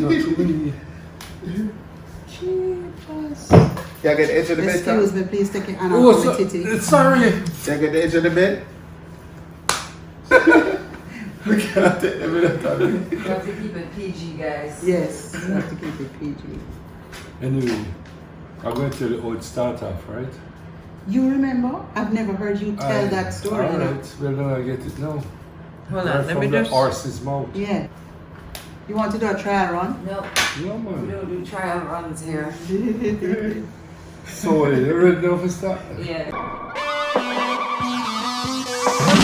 too many. Cheapers. Yeah, get the edge of the bed. Excuse me, please take your hand Oh, off my titty. sorry. Yeah, get the edge of the bed. We can't take them in the time. You have to keep it PG, guys. Yes, you have to keep it PG. Anyway, I'm going to tell the old start off, right? You remember? I've never heard you tell that story. All right, well then I get it now. Hold Right on, let me from the just. horse's mouth. Yeah. You want to do a trial run? No, No we man. don't do trial runs here. So you ready now for start? Yeah.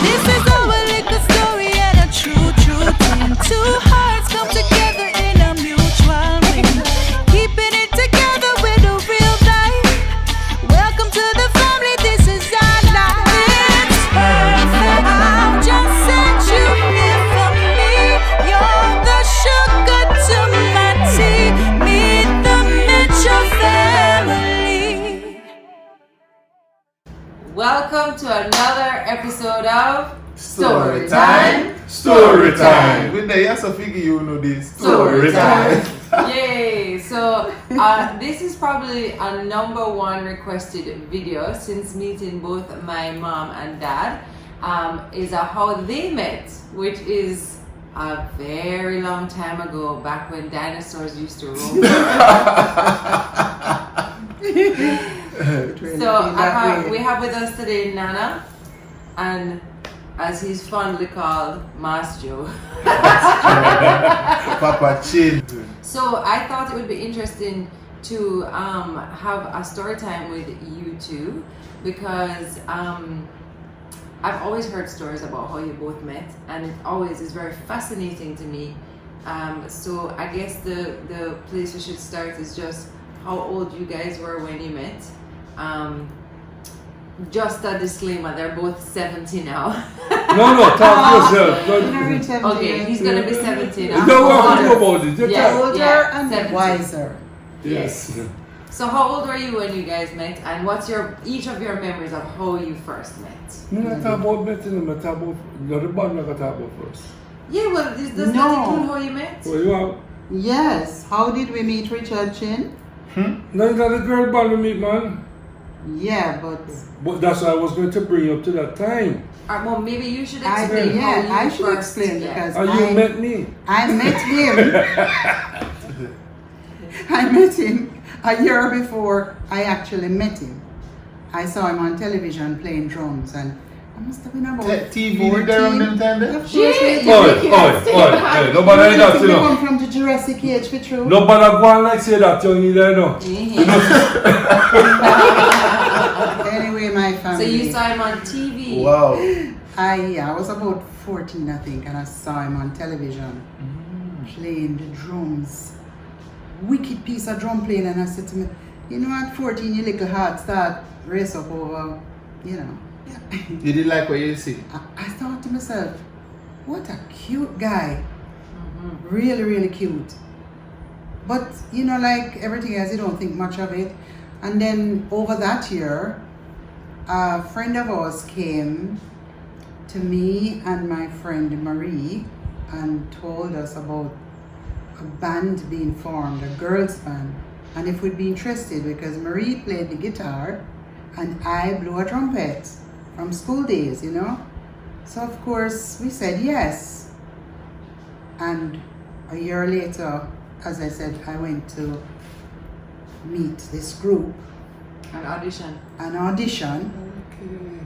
This is our little story and a true thing. Two hearts come together in a mutual ring. Keeping it together with a real life. Welcome to the family, this is our life. It's perfect. I'll just set you here for me. You're the sugar to my tea. Meet the Mitchell family. Welcome to another episode of Story time. Good day, yes, I figure you know this. Story time. Yay! So this is probably a #1 requested video since meeting both my mom and dad. Is a how they met, which is a very long time ago, back when dinosaurs used to roam. So we have with us today Nana, and as he's fondly called, Mas Joe. Papa Chin. So I thought it would be interesting to have a story time with you two, because I've always heard stories about how you both met, and it always is very fascinating to me. So I guess the place we should start is just how old you guys were when you met. Just a disclaimer, they're both 70 now. No, talk to yourself. Okay, he's gonna be 70 You now. don't want to know about it. Just Yeah. talk. Older and 70. wiser. Yes. So how old were you when you guys met, and what's each of your memories of how you first met? I'm not talking about meeting, I'm talking about the band I'm talking about first. Yeah, well, does that No. include how you met? Well, you have, Yes. How did we meet Richard Chin? no, you got a girl band to meet, man. Yeah, but But that's why I was going to bring you up to that time. Well, maybe you should I explain how you I should first explain met. because And you met me. I met him. I met him a year before I actually met him. I saw him on television playing drums, and I must have been about TV 14. there on them time there? Of course, we did. Oi, nobody that, you We know. come from the Jurassic Age, for true. Nobody go on like say that young either, no. Anyway, my So family. you saw him on TV. Wow. I was about 14, I think, and I saw him on television playing the drums. Wicked piece of drum playing, and I said to me, you know, at 14, your little heart start race up over, you know. You didn't like what you see? I thought to myself, what a cute guy. Really, really cute. But, you know, like everything else, you don't think much of it. And then over that year, a friend of ours came to me and my friend Marie and told us about a band being formed, a girls band, and if we'd be interested, because Marie played the guitar and I blew a trumpet from school days, you know. So of course we said yes. And a year later, as I said, I went to meet this group, An audition.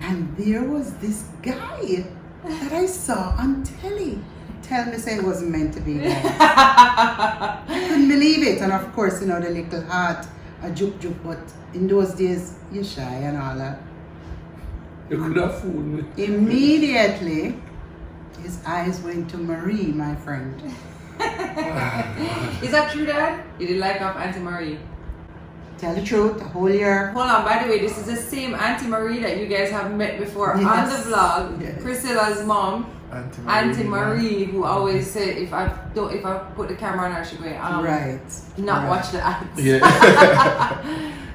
and there was this guy that I saw on telly. Tell me, say it wasn't meant to be there. I couldn't believe it, and of course, you know, the little heart, a juke, but in those days, you're shy and all that. You could have fooled me. Immediately, his eyes went to Marie, my friend. Is that true, Dad? You didn't like off Auntie Marie? Tell the truth, the whole year. Hold on, by the way, this is the same Auntie Marie that you guys have met before on Yes. the vlog. Yes. Priscilla's mom, Auntie Marie, who always said if I put the camera on her, she'd go, Right. not right. watch the ads. Yeah.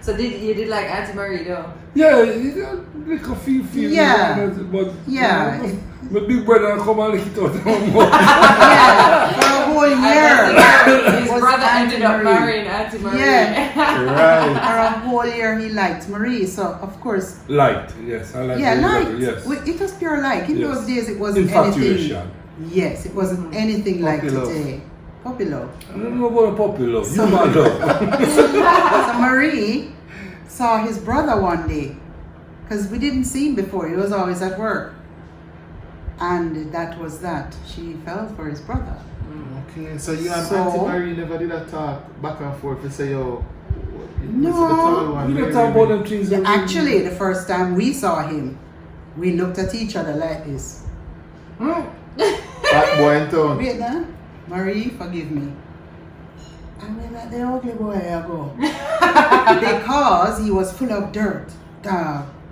So you did like Auntie Marie though? Yeah, like a few. Yeah. But Yeah. my big brother come and lick it out. Yeah, for a whole year. His Was brother ended up Marie. marrying Auntie Marie. Yeah. Right. For a whole year he liked Marie, so of course. Liked, yes. I like Yeah, the liked. level, yes. It was pure like. In Yes. those days it wasn't anything. Infatuation. Yes, it wasn't anything like Puppy love. today. Puppy love. I don't know about a puppy love. So- You man love. So Marie saw his brother one day, because we didn't see him before. He was always at work. And that was that. She fell for his brother. Okay, so you and So- Auntie Marie never did a talk back and forth to say, yo, No. what's the tall one? You don't talk about them things. that- Actually, the first time we saw him, we looked at each other like this. Fat boy in town. Wait now. Marie, forgive me. And we let the ugly boy go. Because he was full of dirt.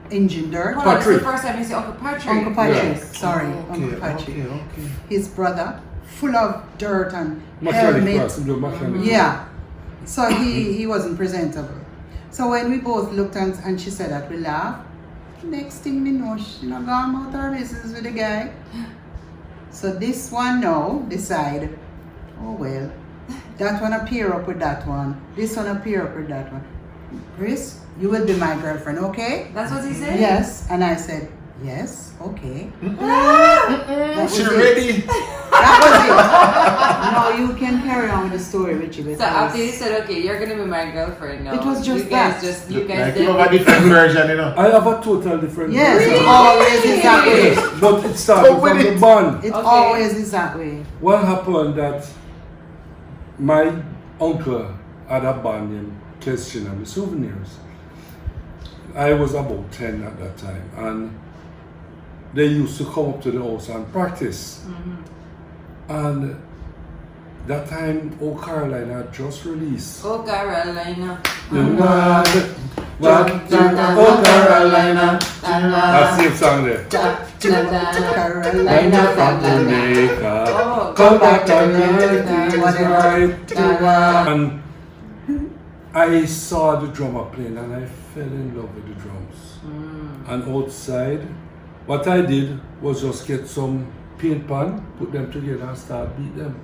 Engine dirt. Hold on, this is Patrick. the first time you see Uncle Patrick. Uncle Patrick, Yeah. sorry, Okay, Uncle Patrick. okay. His brother, full of dirt and Mechanic helmet. class, do mechanic. Yeah. So he wasn't presentable. So when we both looked and she said that, we laughed. Next thing we know, she not gone out her business with the guy. So this one now decide, oh well, that one appear up with that one. This one appear up with that one. Chris, you will be my girlfriend, okay? That's what he said? Yes. And I said, yes, okay. That was She it. ready? That was it. Now you can carry on with the story, Richie. So after you said, okay, you're gonna be my girlfriend now. It was just you guys that. you guys Like did you have a different version, you know. I have a total different Yes, version. it always is that way. But it started Go with from the it. bond. It Okay. always is that way. What happened that my uncle had a band named Question and the Souvenirs. I was about 10 at that time, and they used to come up to the house and practice. And that time, Oh Carolina had just released. Oh, Carolina. Oh Carolina. That same song there. Carolina from Jamaica. Oh. Come back to America, right to one. And I saw the drummer playing and I fell in love with the drums. And outside, what I did was just get some paint pan, put them together and start beat them.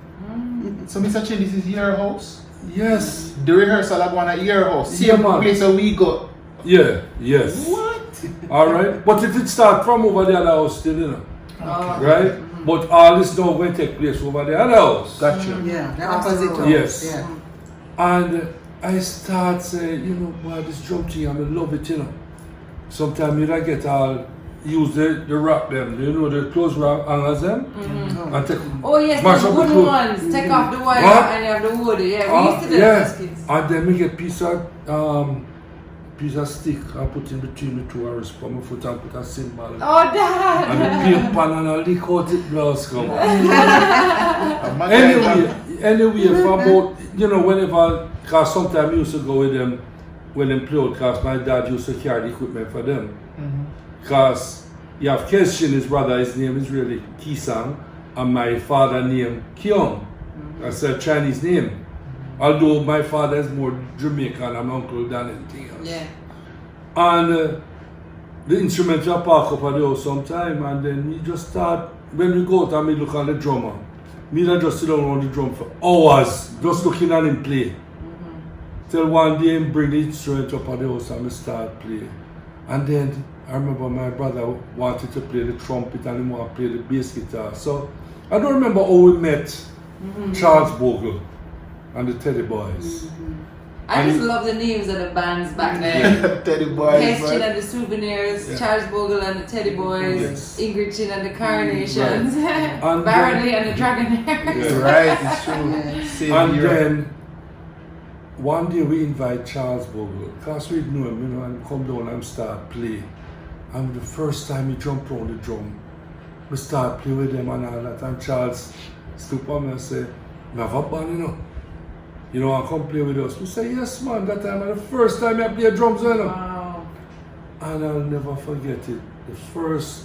So Mr. Chin, this is your house? Yes. The rehearsal of one at your house. Yeah, Same man. place where we go. Yeah, yes. What? Alright. But it did start from over the other house still, you know. Oh. Right? But all this now going to take place over the other house. Gotcha. Yeah, the opposite house. Yes. Yeah. And I start saying, you know, boy, this drum thing, I love it, you know. Sometimes you don't get all, use the wrap them, you know, the clothes wrap hangers them. And take, Oh yes, mash the up wooden clothes. ones. Take off the wire What? and you have the wood. Yeah, we used to do that as kids. And then we get piece of stick I put in between the two arrows, put my foot and put a cymbal. Oh, And Dad. the paint pan and I lick out it blouse come. Anyway. Anyway, for about, you know, whenever, because sometimes I used to go with them when they play out, because my dad used to carry the equipment for them. Because you have Keshin, his brother, his name is really Kisang, and my father named Kyung. That's a Chinese name. Although my father is more Jamaican and my uncle than anything else. Yeah. And the instruments are park up at the house sometime, and then we just start, when we go out and we look at the drummer, me not just sit down on the drum for hours, just looking at him play. Till one day him bring the instrument up at the house and we start playing. And then I remember my brother wanted to play the trumpet and he wanted to play the bass guitar. So I don't remember how we met Charles Bogle and the Teddy Boys. I And just he- love the names of the bands back then. Teddy boys, Keshin man. and the Souvenirs, Yeah. Charles Bogle and the Teddy Boys, Yes. Ingrid Chin and the Carnations, And Baron then- Lee and the Dragonaires. It's Yeah. right, it's true. Yeah. Same And here. then one day we invite Charles Bogle, because we know him, you know, and come down and start play. And the first time he jump on the drum, we start play with him and all that. And Charles stoop on me and say, "We have a band, you know. You know, and come play with us." We say, "Yes, man, that time was the first time I play drums, you know." Wow. And I'll never forget it. The first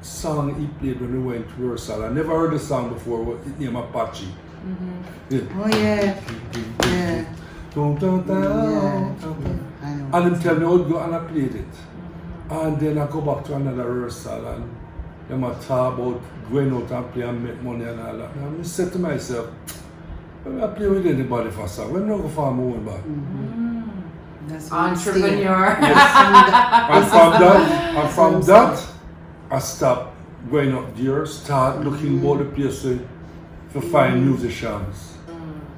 song he played when we went to rehearsal. I never heard the song before, it named Apache. Yeah. Oh yeah. Yeah. Dun, dun, dun, Yeah. dun. I know. And him tell me how to go and I played it. And then I go back to another rehearsal and them a talk about going out and play and make money and all that. And I said to myself, I play with anybody for song. When I go for my own band. That's where you stay. Entrepreneur. And from that, I stopped going up there, start looking about the places to find musicians.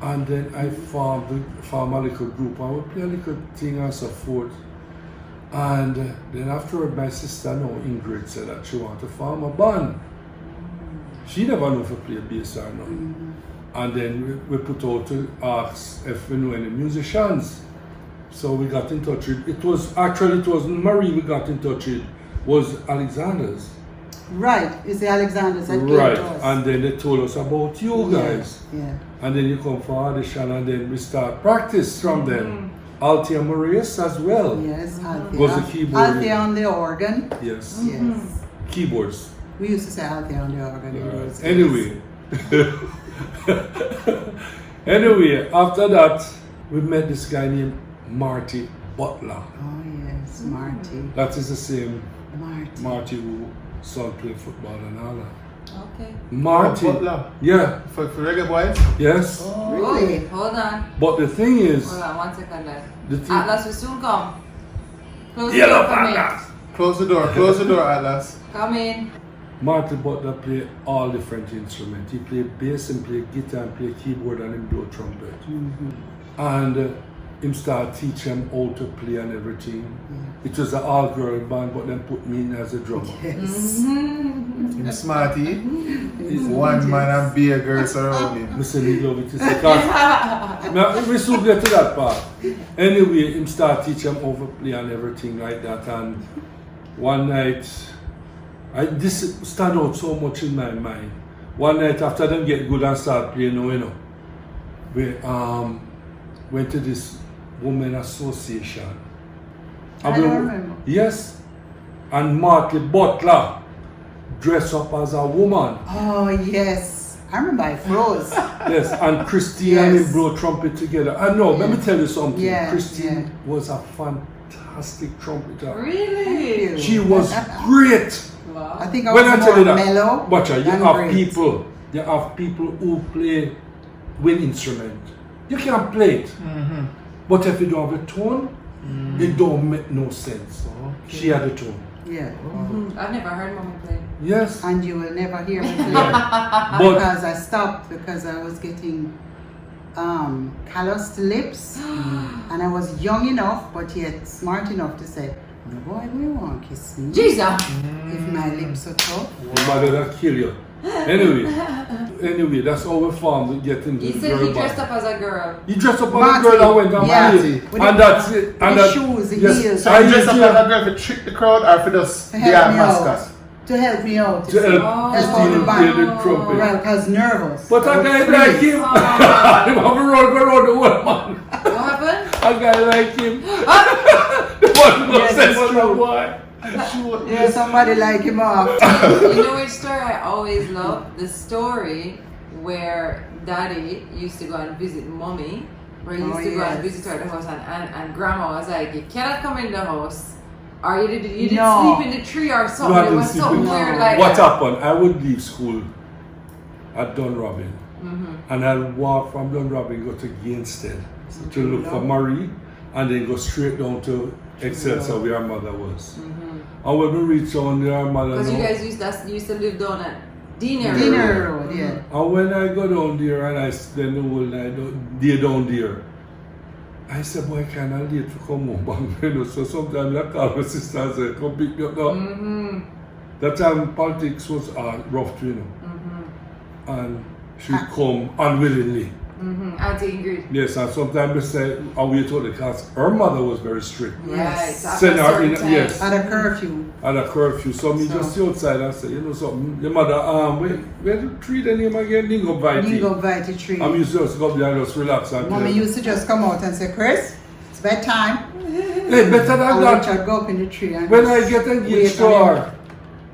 And then I formed a little group. I would play a little thing and so forth. And then after my sister, now Ingrid, said that she wanted to form a band. She never knew if I play bass or not. And then we put out to ask if we know any musicians. So we got in touch with, it wasn't Marie we got in touch with, was Alexander's. Right, it's the Alexanders that came Right, to us. and then they told us about you guys. Yeah. And then you come for audition and then we start practice from them. Althea Maurice as well. Yes, Althea. Was the keyboard. Althea on the organ. Yes. Yes. Keyboards. We used to say Althea on the organ. in those days. Anyway. Anyway, after that, we met this guy named Marty Butler. Oh yes, Marty. That is the same Marty. who son played football and all that. Okay. Marty. Butler. Yeah. For reggae boys? Yes. Really? Hold on. But the thing is, Hold on 1 second then. the thing, Atlas will soon come. Close the Yellow door for me. Panda. Close the door, Atlas. Come in. Marty Butler played all different instruments. He played bass and played guitar and played keyboard and him blow trumpet. And him start teach him how to play and everything. It was an all-girl band, but then put me in as a drummer. Yes. Him smarty. One man and be a girl surround him. Listen, he love it. Now, we soon get to that part. Anyway, him start teach him how to play and everything like that. And one night, this stand out so much in my mind. One night after them get good and start playing, you know, we went to this women association. I don't remember. Yes. And Marty Butler dressed up as a woman. Oh yes. I remember I froze. Yes, and Christine and him blow trumpet together. I know, let me tell you something. Yeah, Christine was a fantastic trumpeter. Really? She was great. Wow. I think I When was I tell more you that, mellow. but you than have great. people who play wind instrument. You can play it, but if you don't have a tone, it don't make no sense. She had a tone. Yeah. I've never heard Mommy play. Yes, And you will never hear me play. but Because I stopped because I was getting calloused lips and I was young enough but yet smart enough to say, no boy, we won't kiss me Jesus! if my lips are tough. your mother that kill you. Anyway, that's how we found to get into He the said girl he dressed band. up as a girl. He dressed up as a Marty, girl and went and yeah. played. With And the- that's it. with And the that, shoes, the yes, heels. So I you dress up used like to- a girl to trick the crowd or for just To be help a me mascot? out. To help me out. to help Oh. Christine play the trumpet. Right, because nervous. But a I was guy free. like him, him have a run go around the world, man. What happened? A guy like him, the one who Yes, said it's was a true. boy. Yeah, somebody like him off. You know which story I always love? The story where Daddy used to go and visit Mommy. Where he used to go and yes. visit her at the house and Grandma was like, you cannot come in the house. Or you didn't No. sleep in the tree or You something. had It to was sleep something in- weird like What that. happened? I would leave school at Dunrobin, and I'd walk from Dunrobin, go to Gainstead to look for Marie, and then go straight down to Excelsior where our mother was. And when we reached down there, our mother Because you know- guys used to live down at Dinner. Dinner Road, yeah. And when I go down there and I spend the whole night down there, I said, boy, can I late to come home? You know, so sometimes I call my sister and say, come pick me up now. That time politics was rough, you know. And she'd come unwillingly. Auntie Ingrid. Yes, and sometimes they say, I wait till the class. Her mother was very strict. Yes. Right. Send her in, After a certain yes. At a curfew. At a curfew. So me just stay outside and say, you know something, your mother, where the tree the name again? Ningo Vitae. Ningo Vitae tree. I'm used to just go up there and just relax and Mommy play. used to just come out and say, Chris, it's bedtime. Hey, better than And that. Richard go up in the tree. And When I just get wait engaged to on him. her,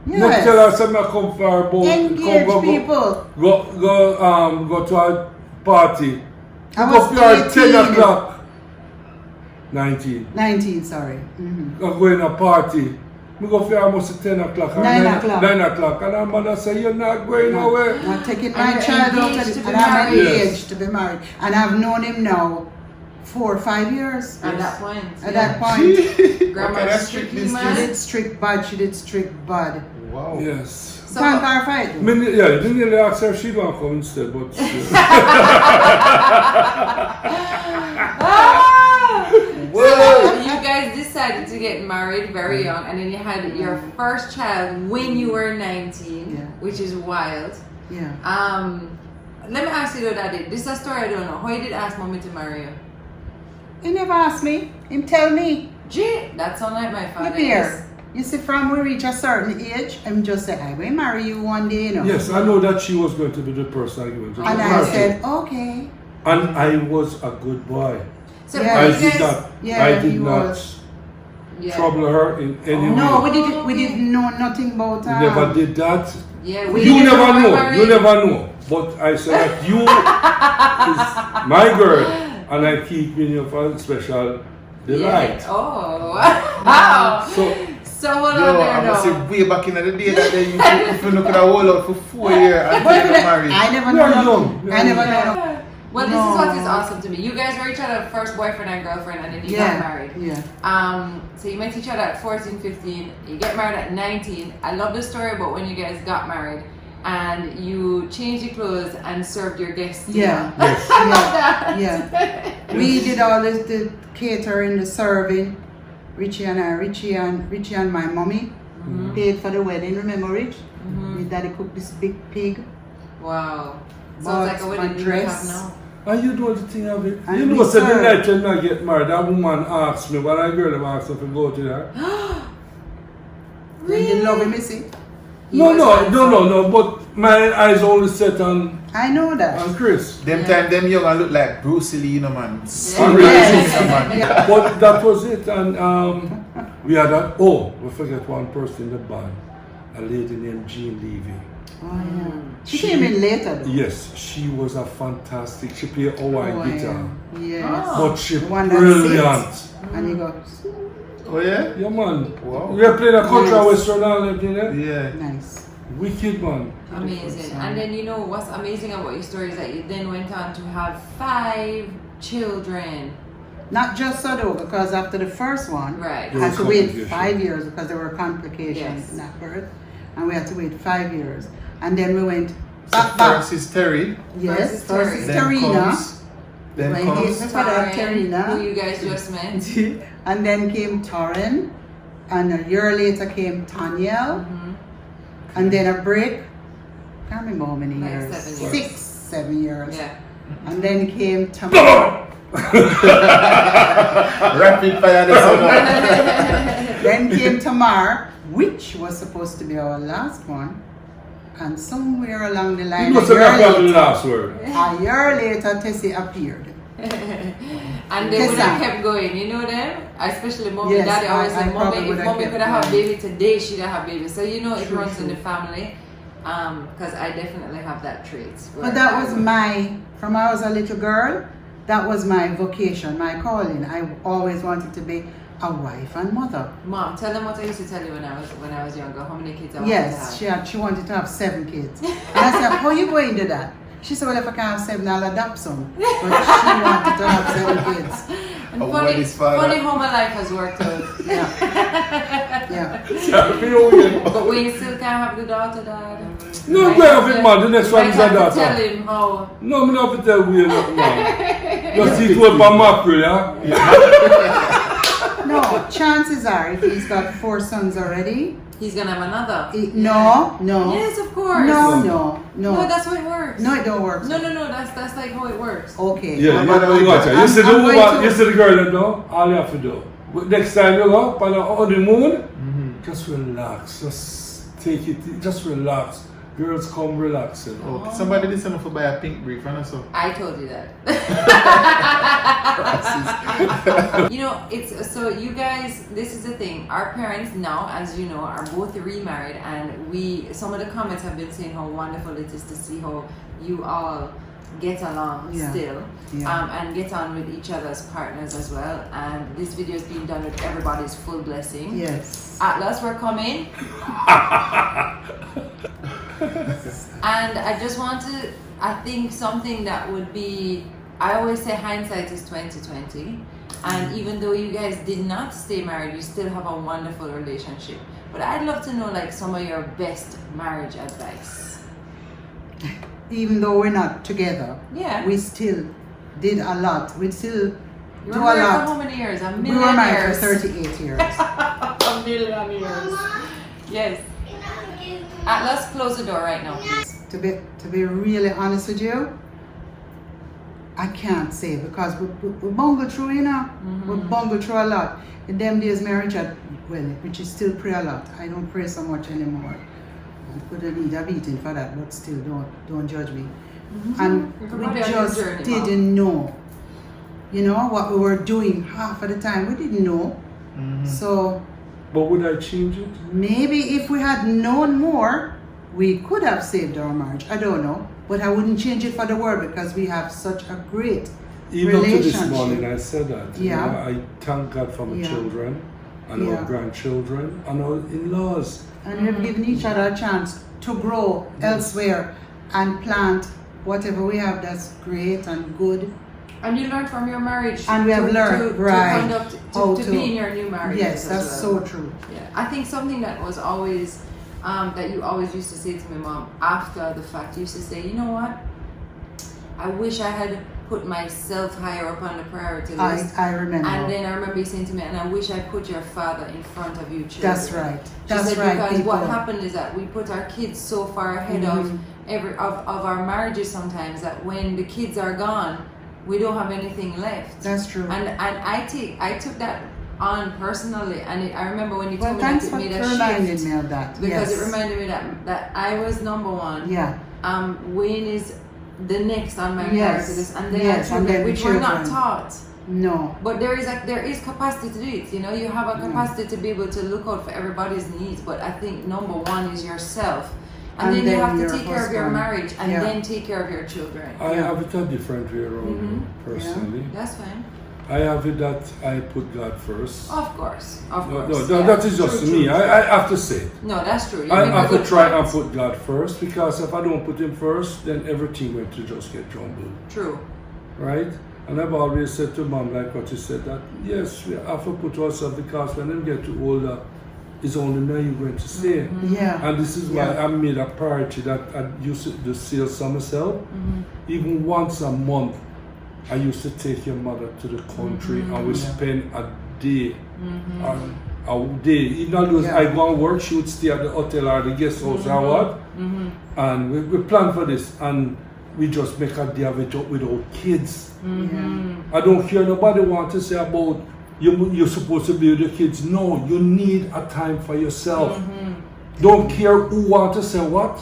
not tell Yes. her something I come for her, but Engage go people. go to a party. I Go was for her 10 18. o'clock. 19. 19, sorry. Mm-hmm. Go in a party. We go for almost 10 o'clock. 9 o'clock. 9 o'clock. And our mother say, you're not going nowhere. Not taking And my you're child out engaged of to the, be and I'm married. engaged to be married. And I've known him now 4 or 5 years. At that point. At that point. Grandma's What strictly kind of She mad. did strict bud. She did strict bud. Wow. Yes. So, Can't clarify it. Yeah, you didn't really ask her if she'd want to come instead, but so you guys decided to get married very young, and then you had your first child when you were 19, Yeah. which is wild. Yeah. Let me ask you though, Daddy. This is a story I don't know. How you did ask mommy to marry you? He never asked me. Him tell me. Gee, that sound like my father. Look here. You see, from we reach a certain age, I'm just say, I will marry you one day, you know. yes, I know that she was going to be the person I went to And I marry. said, okay. And I was a good boy. So Yeah. I you did guys, not. Yeah, I did he not was. yeah. trouble her in any No, way. we didn't know nothing about We never did that. Yeah, You never know. married. You never know. But I said that you is my girl, and I keep you for a special delight. Yeah. Oh, wow. So So what Yo, on I there must say, though? way back in the day that they used to look at a whole out for 4 years and But get married. I never We know are nothing. young. I never know. Well, this is what is No. awesome to me. You guys were each other's first boyfriend and girlfriend, and then you got married. Yeah. So you met each other at 14, 15. You get married at 19. I love the story about when you guys got married and you changed your clothes and served your guests. Yeah. yes. Yeah. We did all this, the catering, the serving. Richie and my mommy paid for the wedding. Remember, Rich? My daddy cooked this big pig. Wow. So Bought it's like a my wedding you have dress. now. And you know the thing of it. And You we know, so the serve. night when I get married, that woman asked me, what I girl have asked me to go to that. You didn't love him, you see? No, but my eyes only set on I know that. Chris. Them time, them young and look like Bruce Lee, you know, man. Yeah. Yes. You know, man. Yeah. But that was it, and we had we forget one person in the band, a lady named Jean Levy. Oh, yeah. She came in later, though. Yes, she was a fantastic. She played Hawaii Oh, guitar, Yes. but she The one that brilliant. sits. And you go, Oh, yeah? Yeah, man. Wow. We are playing a country Nice. western and everything. Yeah. nice. Wicked, man. Amazing. And then you know what's amazing about your story is that you then went on to have 5 children. Not just so though, because after the first one, Right. There had was to wait complication. 5 years because there were complications Yes. in that birth, and we had to wait 5 years, and then we went So first is Terry, Yes, First first is is then Tarina, comes, then Right comes, here. For that, Tarina. who you guys just met. and then came Torrin, and a year later came Tanyel, and then a break. Can't remember how many Like years. 7 years. 6, 7 years. Yeah. And then came Tamar. rapid fire this one. Then came Tamar, which was supposed to be our last one. And somewhere along the line, You must have got the last word. a year later, Tessie appeared. And they would have kept going, you know them? Especially mommy, Yes, daddy always I said, probably mommy, would if have mommy kept could have going. baby today, she'd have baby. So you know it True, runs in true. the family. Because I definitely have that trait. But that was from I was a little girl, that was my vocation, my calling. I always wanted to be a wife and mother. Mom, tell them what I used to tell you when I was younger. How many kids I wanted Yes, to have. she wanted to have 7 kids. And I said, how you going to do that? She said, well, if I can't have 7, I'll adopt some. But she wanted to have 7 kids. And Oh, what is father? funny how my life has worked out. Yeah. Yeah. But we still can't have the daughter, Dad. No, Might go have have it, to- man. The next one might is a have to daughter. Tell him how. No, I'm not to tell you nothing, man. Just see to it on mackerel, yeah? No, chances are, if he's got 4 sons already, He's gonna have another. no. Yes, of course. No. No, that's how it works. No, it don't work. No, that's like how it works. Okay. Yeah, I'm you gonna- watch it. You see the I'm going woman, to- you see the girl, you know, all you have to do. But next time you go up on the honeymoon, just relax. Just take it, just relax. Girls come relaxing. Oh, somebody listen for buy a pink brief and so. I told you that. You know, it's so you guys, this is the thing. Our parents now, as you know, are both remarried, and some of the comments have been saying how wonderful it is to see how you all get along Yeah. still, Yeah. and get on with each other's partners as well. And this video is being done with everybody's full blessing. Yes. Atlas, we're coming. And I just want to, I think something that would be, I always say hindsight is 2020. And even though you guys did not stay married, you still have a wonderful relationship. But I'd love to know like some of your best marriage advice. Even though we're not together, Yeah. we still did a lot. We still You do were a married for lot. how many years? A We million were married years. for 38 years. A million years. Yes. Atlas, close the door right now, please. To be really honest with you, I can't say because we bungle through, you know. We bungle through a lot. In them days, marriage had, well, which is still pray a lot. I don't pray so much anymore. I could need a beating for that, but still, don't judge me. And we Everybody on just your journey, didn't know, you know, what we were doing half of the time. We didn't know. So But would I change it? maybe if we had known more, we could have saved our marriage. I don't know. But I wouldn't change it for the world because we have such a great Even up to this relationship. morning, I said that. You Yeah. know, I thank God for my Yeah. children and Yeah. our grandchildren and our in-laws. And we've given each other a chance to grow elsewhere and plant whatever we have that's great and good. And you learned from your marriage. And we have learned, right, to conduct, how to to- be in your new marriage. Yes, that's so true. Yeah, I think something that was always, that you always used to say to me, Mom, after the fact, you used to say, you know what? I wish I had put myself higher up on the priority list. I remember. And then I remember you saying to me, and I wish I put your father in front of you children. That's right. She That's said, right, because what people. happened is that we put our kids so far ahead of our marriages sometimes that when the kids are gone, we don't have anything left. That's true. And I took that on personally, and I remember when you Well, told me thanks that for it made a reminding shift me of that. because Yes. it reminded me that I was number one. Yeah. Wayne is the next on my Yes. priority list, and then Yes, our children, and then the which we're not children. taught. No. But there is capacity to do it. You know, you have a capacity to be able to look out for everybody's needs. But I think number one is yourself, and then you have to your take care of your husband. marriage, and Yeah. then take care of your children. I Yeah. have it a different way around personally. That's fine. I have it that I put God first. Of course, of No, course. no, Yeah. that is just True, me. true, I have to say it. No, that's true. You I make a have to good try point. and put God first because if I don't put Him first, then everything going to just get jumbled, True. right? And I've always said to Mom, like what you said, that yes, we have to put ourselves because when them get too older, it's only me you're going to stay. Yeah. And this is why Yeah. I made a priority that I used to do sales for myself. Even once a month, I used to take your mother to the country and we spend a day. A day. Even though Yeah. I go and work, she would stay at the hotel or the guest house or what. And we plan for this and we just make a day of it with our kids. I don't care nobody want to say about you're supposed to be with your kids. No, you need a time for yourself. Don't care who want to say what.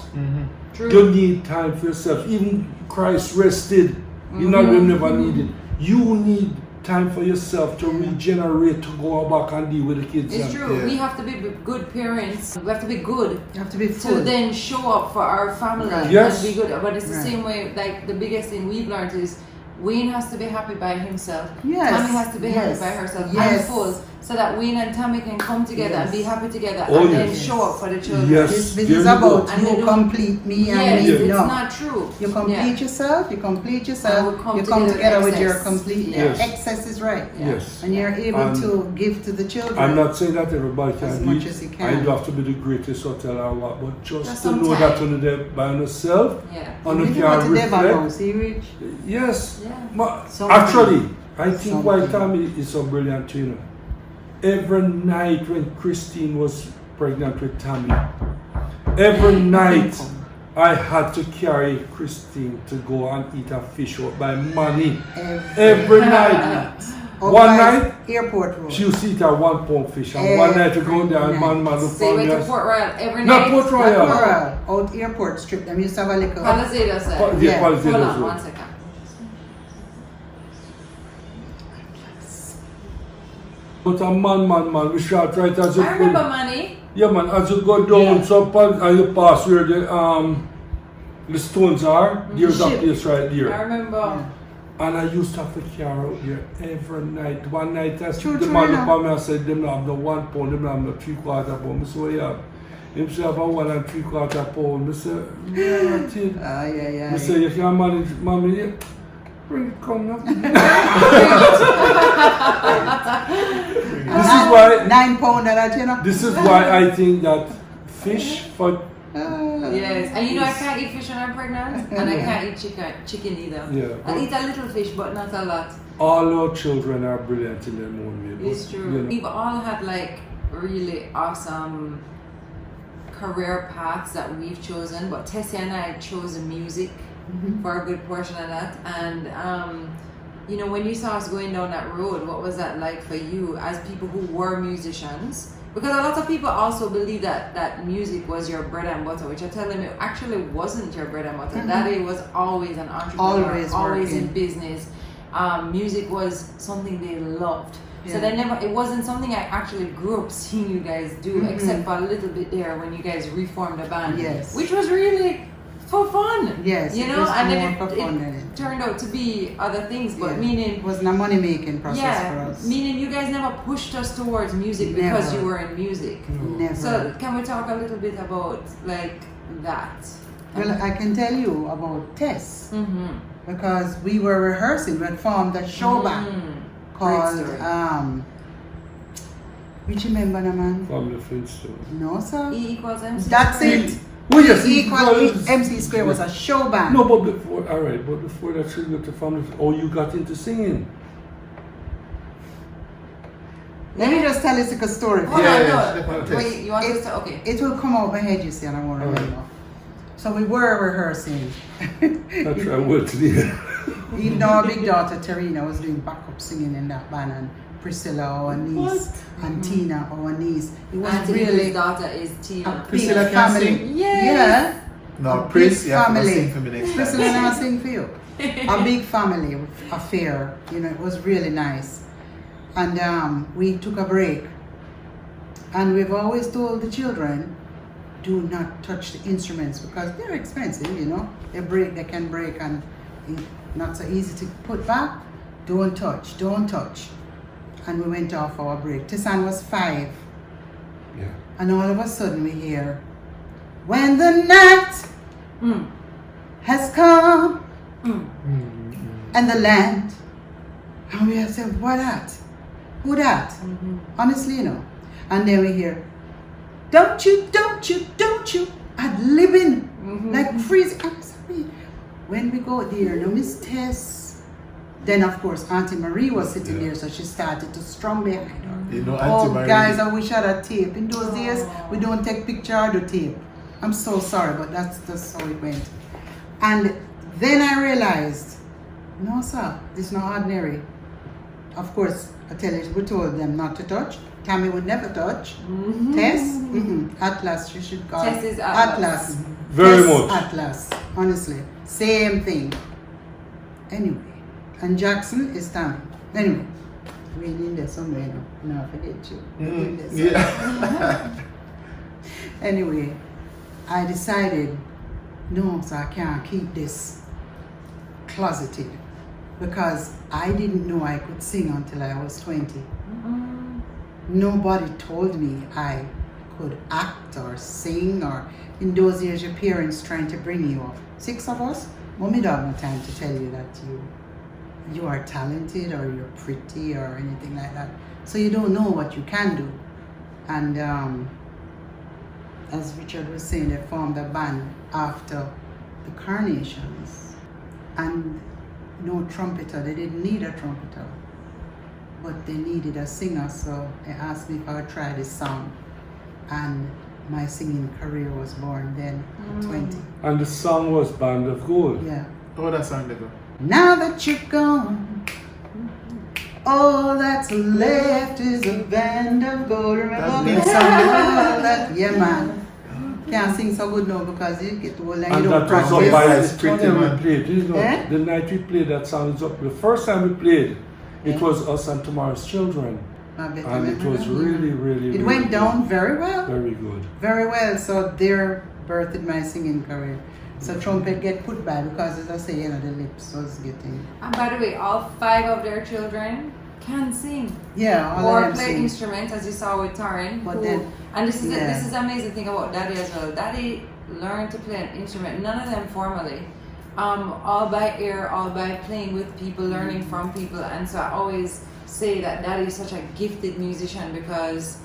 True. You need time for yourself. Even Christ rested. You know you never needed. You need time for yourself to regenerate, to go back and deal with the kids. It's and- true. Yeah. We have to be good parents. We have to be good You have to be to full. then show up for our family Right. Yes. and be good. But it's the Right. same way. Like the biggest thing we've learned is Wayne has to be happy by himself. Yes. Tami has to be happy Yes. by herself. I'm Yes. full, so that Wayne and Tami can come together and be Yes. happy together Oh, and then yes. show up for the children. Yes. This There is you go. about And they you don't- complete me Yes, and me. it's No. not true. You complete yourself, you complete And yourself, we come you come together together with with your excess. completeness. Yes. Excess is right. Yes. And you're able And to give to the children. I'm not saying that everybody can As do much it. as you I can. don't have to be the greatest hotel or what, but just Just to some know time. that when they're by yourself, Yeah. and You you need to go can to Devon reflect. now, see Rich? Yes. Yeah. Something. Actually, I think why Something. Tami is so brilliant, you know. Every night when Christine was pregnant with Tami, every night I had to carry Christine to go and eat a fish out by money. Every night. Out One by night, Airport Road. she used to eat a 1 pound fish, and one night to go there and man would So you find went to us. Port Royal every Not night? Port Royal. Coral, out Airport Strip. Them used to have a little. Palisade side. Yeah, Yeah. Palisade Hold as on well. 1 second. But a man, we shot right as you I remember money. Yeah, man, as you go down, Yeah. so and you pass where the The Stones are. There's a Ship. place right I there. remember. And I used to have to carry out there every night. One night I True, the true, man you know. look at me and said, them not have no 1 pound, them not have no 3/4 pound. I say, what you have? Him say, I have a 1 3/4 pound. I say, yeah, that's it. Yeah. I say, you can manage, mommy, yeah. Bring it, come now. This is why, 9 pound of that, you know. this is why I think that fish for, Yes, and you know I can't eat fish when I'm pregnant, and I can't eat chicken either. Yeah. I eat a little fish, but not a lot. all our children are brilliant in their own way. but, It's true. you know, We've all had like really awesome career paths that we've chosen, but Tessie and I chose music for a good portion of that. And you know, when you saw us going down that road, what was that like for you as people who were musicians? Because a lot of people also believe that music was your bread and butter, which I tell them it actually wasn't your bread and butter. Daddy was always an entrepreneur, always in business. Music was something they loved. So they never, it wasn't something I actually grew up seeing you guys do, except for a little bit there when you guys reformed a band. Yes. Which was really for fun. Yes, You it know, was and then more for fun than it turned out to be other things, but meaning it wasn't a money making process for us. meaning you guys never pushed us towards music because Never. you were in music. Never. So can we talk a little bit about like that? Well, I can tell you about Tess Mm-hmm. because we were rehearsing. We had formed a show band called story. which you remember the man? Family Flintstone. No, sir. E equals MC. That's it. Oh yes, Equal MC Square was a show band. No, but before, alright, but before that, you got to family. Oh, you got into singing. Let me just tell you a story. Hold Yeah, on, yeah, no. yeah. Wait, you want us to? Okay. It will come out my head, you see, and I won't remember. So we were rehearsing. That's right, I went to the Even though our big daughter Tarina was doing backup singing in that band, and Priscilla, our niece, and Tina, our niece. It was Auntie really Lily's daughter is a Tina. big Priscilla can family. sing? Yes. Yeah. No, A Prince, big you have to family. sing for me next Priscilla time. and I sing for you. A big family affair. You know, it was really nice. And we took a break. And we've always told the children, do not touch the instruments because they're expensive, you know. They can break, and it's not so easy to put back. Don't touch, don't touch. And we went off our break. Tessan was 5. Yeah. And all of a sudden we hear, when the night has come and the land. And we have said, what that? Who that? Honestly, you know. And then we hear, don't you, ad living like freezing. I'm sorry. When we go there, no Miss Tess. Then of course Auntie Marie was sitting there, so she started to strum behind her. You know, Auntie Oh Marie. guys, I wish I had a tape. In those days, we don't take picture or the tape. I'm so sorry, but that's how it went. And then I realized, no sir, this is not ordinary. Of course, I tell you, we told them not to touch. Tami would never touch. Tess, Atlas, you should call Tess is Atlas. Very Tess much. Atlas, honestly, same thing. Anyway, and Jackson is Tami. Anyway, we're in there somewhere now. No, I forget you. We're in there somewhere. Yeah. Anyway, I decided, no, so I can't keep this closeted because I didn't know I could sing until I was 20. Nobody told me I could act or sing, or in those years your parents trying to bring you up. 6 of us, Mommy don't have no time to tell you that you are talented or you're pretty or anything like that. So you don't know what you can do. And as Richard was saying, they formed a band after the Carnations. And no trumpeter, they didn't need a trumpeter. But they needed a singer, so they asked me if I would try this song. And my singing career was born then at 20. And the song was Band of Gold. Yeah. Oh, that song they go. Now that you're gone, all that's left is a band of gold. Remember That's me? the song. That, yeah, man. Can't sing so good now because you get old and And you don't that was up practice. by Yes. the Pretty time we man. played. You know, Eh? the night we played that song is up. The first time we played, it was Us and Tomorrow's Children. I bet And you it remember was that. really, really, It really went good. down very well. Very good. Very well. So there birthed my singing career. So trumpet get put by because, as I say, the lips was getting. And by the way, all 5 of their children can sing Yeah, all or of them play sing. instruments, as you saw with Taryn. But then, and this is yeah. this is the amazing thing about Daddy as well. Daddy learned to play an instrument. None of them formally. All by ear, all by playing with people, learning from people. And so I always say that Daddy is such a gifted musician because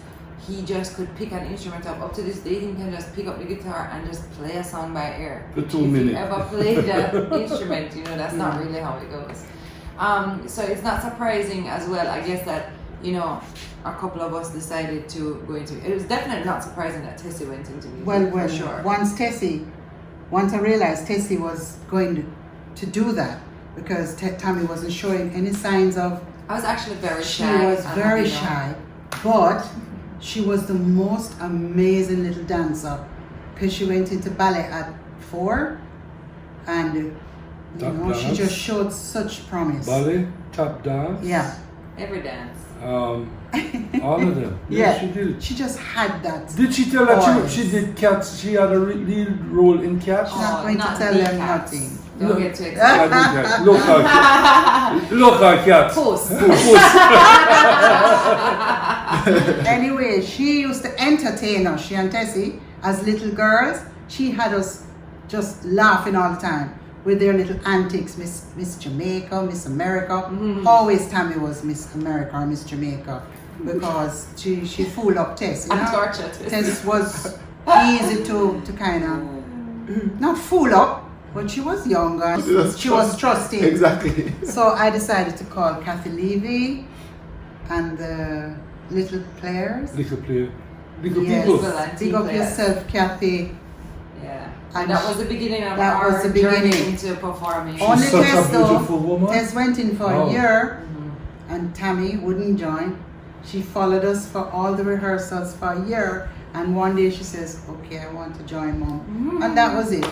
he just could pick an instrument up. Up to this day, he can just pick up the guitar and just play a song by ear. For 2 If minutes. you ever played that instrument, that's not really how it goes. So it's not surprising as well, I guess, that, a couple of us decided to go into it. It was definitely not surprising that Tessie went into music, well, for sure. Once I realized Tessie was going to do that, because Tami wasn't showing any signs of. I was actually very She shy. was very shy, but she was the most amazing little dancer, because she went into ballet at 4, and she dance. just showed such promise. Ballet, tap dance. Yeah. Every dance. All of them. Yeah. She did. She just had that. Did she tell that voice. she did Cats? She had a lead role in Cats? She's not going to not tell the them cats. nothing. Don't get too I excited. did that. Local Cats. Local Cats. Puss. Anyway, she used to entertain us, she and Tessie, as little girls. She had us just laughing all the time with their little antics. Miss Jamaica, Miss America. Always Tami was Miss America or Miss Jamaica, because she fooled up Tess. I'm tortured. Tess was easy to kind of not fool up, but she was younger. She was trusting. Exactly. So I decided to call Kathy Levy and the little players. Little player. Little Yes. people. Big up yourself, Kathy. Yeah. And that was the beginning of that our was the journey beginning. into performing. Only such a Tess beautiful though. woman. Tess went in for Oh. a year, and Tami wouldn't join. She followed us for all the rehearsals for a year, and one day she says, "Okay, I want to join, Mom," and that was it.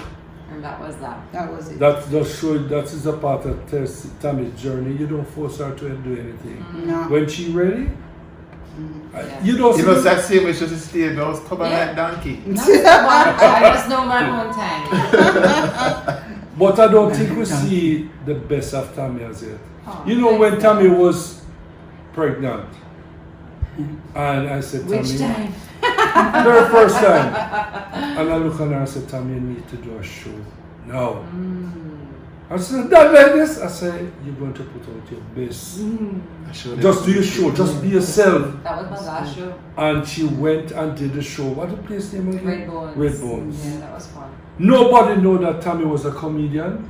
And that was that. That was it. That does show that is a part of Tammy's journey. You don't force her to do anything. No. When she ready, Yeah. you don't You see know, that same way she just stayed, I was coming Yeah. like donkey. I just know my own time. But I don't think we see the best of Tammy as yet. Oh, You know, when thanks, Tammy was pregnant, and I said, Which Tammy, time? very first time, and I look at her and I said, Tammy, you need to do a show now. I said, not like this. I said, you're going to put out your best. Just do your show, just be yourself. That was my last show. And she went and did the show. What the place name again? Red Bones. Red Bones. Yeah, that was fun. Nobody know that Tammy was a comedian.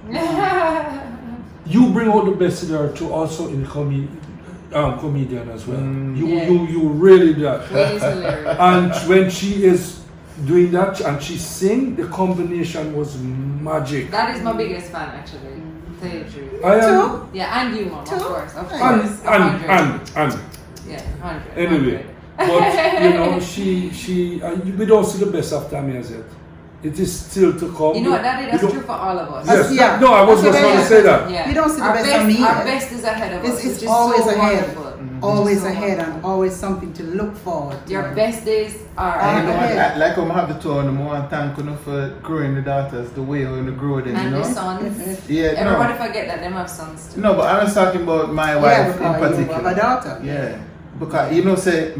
You bring out the best in her to also in comedian as well. Yeah. You really do that. It is hilarious. And when she is doing that and she sing, the combination was magic. That is my biggest fan, actually. To tell you the truth. I am. Yeah, and you, Mom, of Two? course. Of And, course. 100. and. Yeah, 100. Anyway, 100. but we don't see the best of Tammy as yet. It is still to come. You know what, Daddy? We That's don't- true for all of us. Yes, Yeah. no, I was That's just what going I to say that. Yeah. You don't see the Our best of me Our yet. best is ahead of us. It's which is always so ahead. wonderful. Always So ahead, wonderful. and always something to look forward to. Your best days are Ah, You know, ahead. like I'm have the two on the more time for growing the daughters the way when they grow them, you And the know? sons. Yeah, Everybody no. forget that them have sons too. No, but I was talking about my Yeah, wife in because you particular. have a daughter. Yeah, because you know, say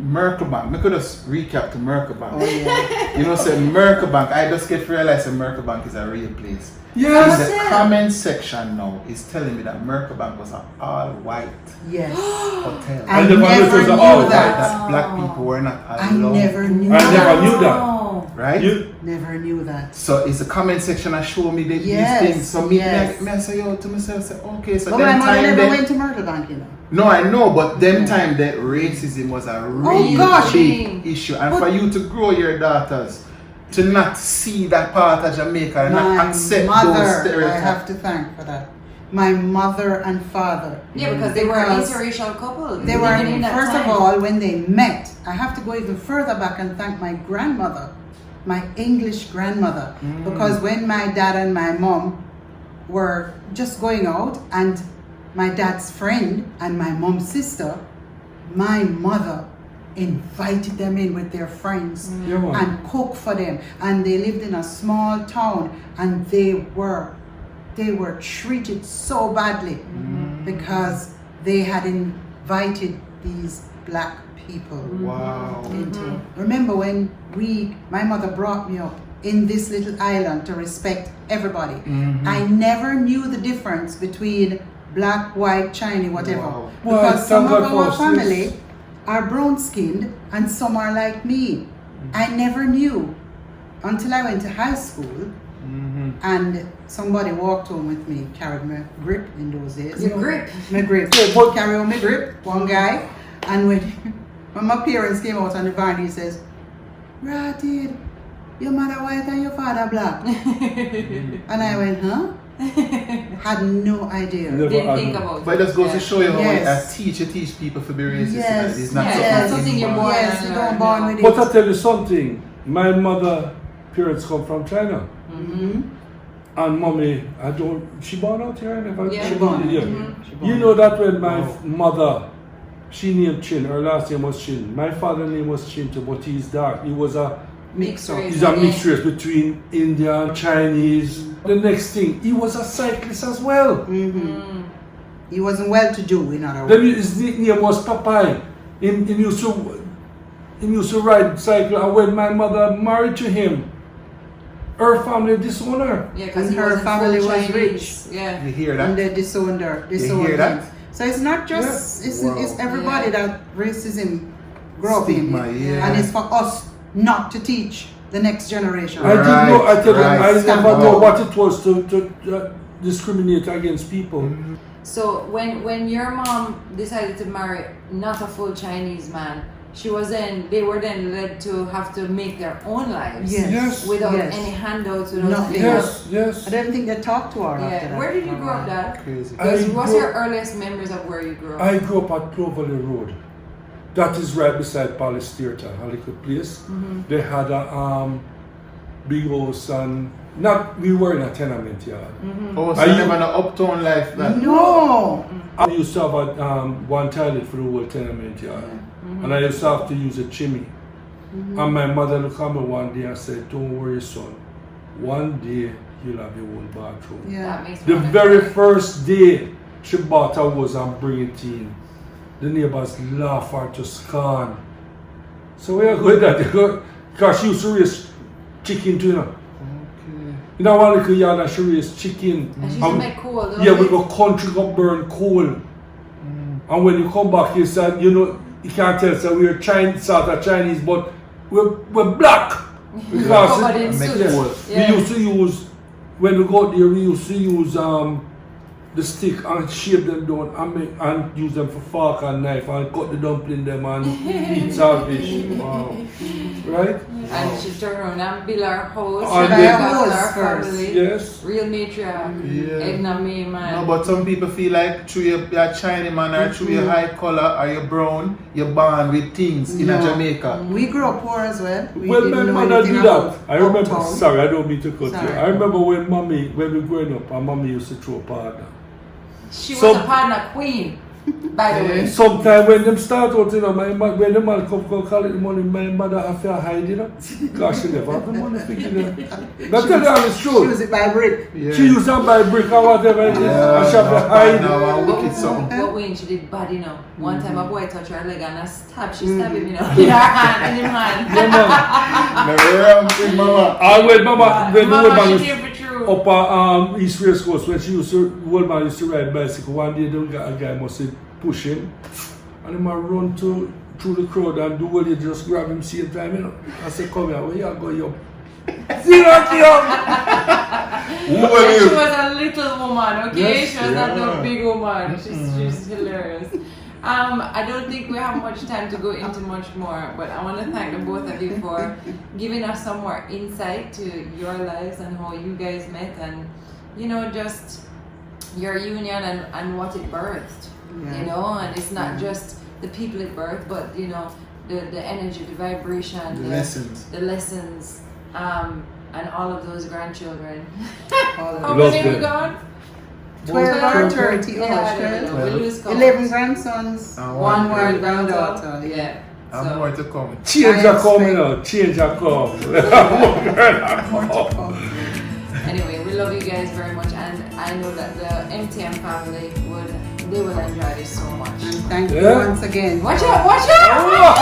Merkelbank. We could just recap to Merkelbank. Oh yeah. You know, say Merkelbank. I just get to realize that Merkelbank is a real place. Yes. In the comment section now is telling me that Merkelbank was an all-white Yes. hotel. I And the never visitors are knew all that. That black people were not I allowed. never knew I that. never knew that. Oh. Right? You, Never knew that. So it's the comment section that show me Yes, these things. So me, yes. me I say yo to myself, say okay. So But my them mother time never then, went to Myrtle Bank, you know. no, I know, but them time that racism was a really gosh. big issue, and for you to grow your daughters to not see that part of Jamaica and not My accept those mother, I stereotypes. have to thank for that. My mother and father. Yeah, because they were an Because interracial couple. They were, living in that first time. of all, when they met, I have to go even further back and thank my grandmother, my English grandmother. Because when my dad and my mom were just going out, and my dad's friend and my mom's sister, my mother invited them in with their friends Yeah, man. and cook for them. And they lived in a small town, and they were treated so badly because they had invited these black people Wow. into. Remember when my mother brought me up in this little island to respect everybody. I never knew the difference between black, white, Chinese, whatever. Wow. Because Well, some of thank God our for family this. are brown skinned and some are like me. I never knew until I went to high school and somebody walked home with me, carried my grip in those days. Your grip? My grip. Yeah, but- Carry on my grip, one guy. And when my parents came out on the van, he says, Ratted, your mother white and your father black. And I went, huh? Had no idea. Never Didn't had think no- about it. But it just goes to show you how Yes. you teach people to be racist. Yes. It's not Yeah, something it's not that's something you're inborn. born Yes, and you learn, don't born yeah. with it. But I tell you something, my mother parents come from China. And mommy, she born out here? I never, Yeah. she She born. Yeah. She born. You know that when my Wow. mother, she named Chin, her last name was Chin. My father name was Chin too, but he's dark. He was a Mixed race. He's a mixed race between Indian and Chinese. The next thing, he was a cyclist as well. He wasn't well to do, in other Then words. his nickname was Popeye. He used to ride cycle, and when my mother married to him, her family disowned her. Yeah, because And her family was Chinese. Yeah. You hear And that? they disowned her. You hear that? So it's not just, Wow. it's everybody that racism grow up in. Stigma, yeah. And it's for us not to teach the next generation. I didn't know, I tell you, I Right. never Stand know up. what it was to discriminate against people. So when your mom decided to marry not a full Chinese man, they were then led to have to make their own lives. Yes. Yes. Without Yes. any handouts, without Nothing. any Yes, yes. I don't think they talked to her after Yeah. that. Where did you grow up, Dad? Crazy. What's your earliest memories of where you grew up? I grew up at Cloverley Road. That is right beside Palace Theatre, a little place. They had a big house and we were in a tenement yard. Oh, so Are you you- never an uptown life that No! I used to have one toilet for the whole tenement yard. And I used to have to use a chimney. And my mother looked at me one day and said, "Don't worry, son. One day you'll have your own bathroom." Yeah. That makes The me very wonder. first day she bought a hose and bring it in, the neighbors laugh her to scorn. So where you go with that? Because she used to raise chicken too, you know. Okay. You know, one little yard that she raised chicken. And she used to make coal, don't Yeah, they? we go country go burn coal. And when you come back, you said, you know, you can't tell, so we're Chinese, sort of Chinese, but we're black. Because Covered in Make suits. coal. Yeah. we used to use, when we go out there, we used to use the stick and shape them down and use them for fork and knife and cut the dumpling them and eat salvage. Wow. Right? And she turned around and built her house. And She then- got House her first. family. Yes. Real matriarch. Yeah. Edna May, man. No, but some people feel like through your Chinese man or through your high color or your brown, you're born with things in a No. Jamaica. We grew up poor as well. We When didn't my know mother anything did that, about I remember, uptown. sorry, I don't mean to cut you. Sorry. I remember when we were growing up, our mommy used to throw partner. She was So- a partner queen, by the way. Sometimes when them start out, you know, when the man come collect the money, my mother have to hide, you know. Because she never have the money for you. But tell you how it's She true. was it by brick. Yeah. She used to buy brick or whatever it is, and she have to now hide. I wicked something. But when she did bad, you know. One time a boy touched her leg and she stabbed him, you know, in her hand, in him hand. Yeah, man. Big mama. And when mama, when the old Mama, man she was came for true. up at East Race Course, when she used to, old man used to ride bicycle, one day the guy must say, push him, and the man run through the crowd and do what you just grab him same time, you know. I said, come here, where you go, you? See that, you? Who are And she you? was a little woman, okay? Yes, She was not yeah. no big woman. She's hilarious. I don't think we have much time to go into much more, but I want to thank the both of you for giving us some more insight to your lives and how you guys met and, you know, just your union and what it birthed, you know, and it's not just the people it birthed, but, you know, the energy, the vibration, The lessons. the lessons, and all of those grandchildren. All of How it. Love many we them. got? 12 or 30. Yeah, I don't know. We lose count. 11 grandsons, And one one granddaughter. Yeah. Yeah. And So- more to come. Change a come, you know. Change a come. More to come. Anyway, we love you guys very much, and I know that the MTM family will enjoy this so much. And thank you Yeah. once again. Watch out! Watch out!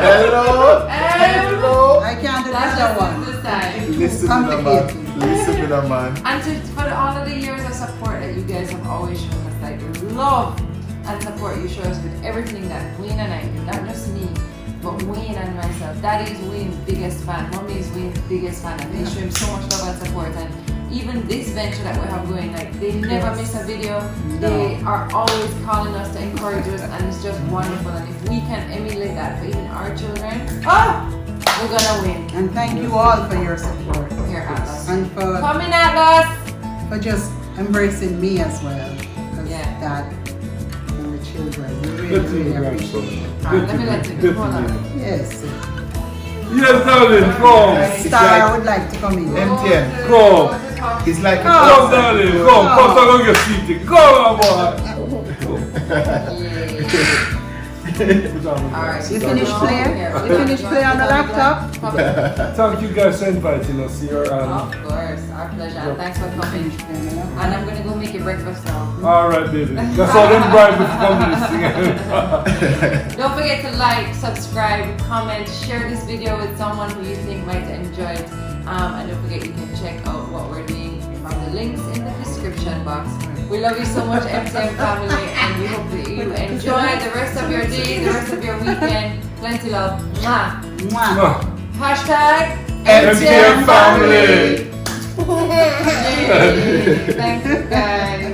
Hello. Hello. I can't do the That's other just one. this time. Listen to the man. Complicated. Listen to the man. And for all of the years of support that you guys have always shown us, like love and support you show us with everything that Wayne and I do, not just me, but Wayne and myself. Daddy is Wayne's biggest fan, Mommy is Wayne's biggest fan, and they show him so much love and support. And even this venture that we have going, like they never miss a video. They are always calling us to encourage us, and it's just wonderful. And if we can emulate that for even our children, we're gonna win. And thank you all for your support. Here at us. And for Coming at us! just embracing me as well. As Yeah. dad and the children. We Get really, to really the appreciate it. grandson. Alright, let me let you Get hold to on. the- Yes. Yes, darling, come. Star would like to come in. MTN. Come. It's like Come, darling. Come. Come, talk on your seat. Come, boy. Alright, You finished playing? You finished playing on the laptop? Thank you guys for inviting us here. Of course, our pleasure. Thanks for coming. And I'm gonna go make you breakfast now. All right, baby. That's all them bribe me to come to this thing. Don't forget to like, subscribe, comment, share this video with someone who you think might enjoy it. And don't forget you can check out what we're doing from the links in the description box. We love you so much, MTM family, and we hope that you enjoy the rest of your day, the rest of your weekend. Plenty love. Mwah. Mwah. Hashtag MTM family. Yay. Thank you guys.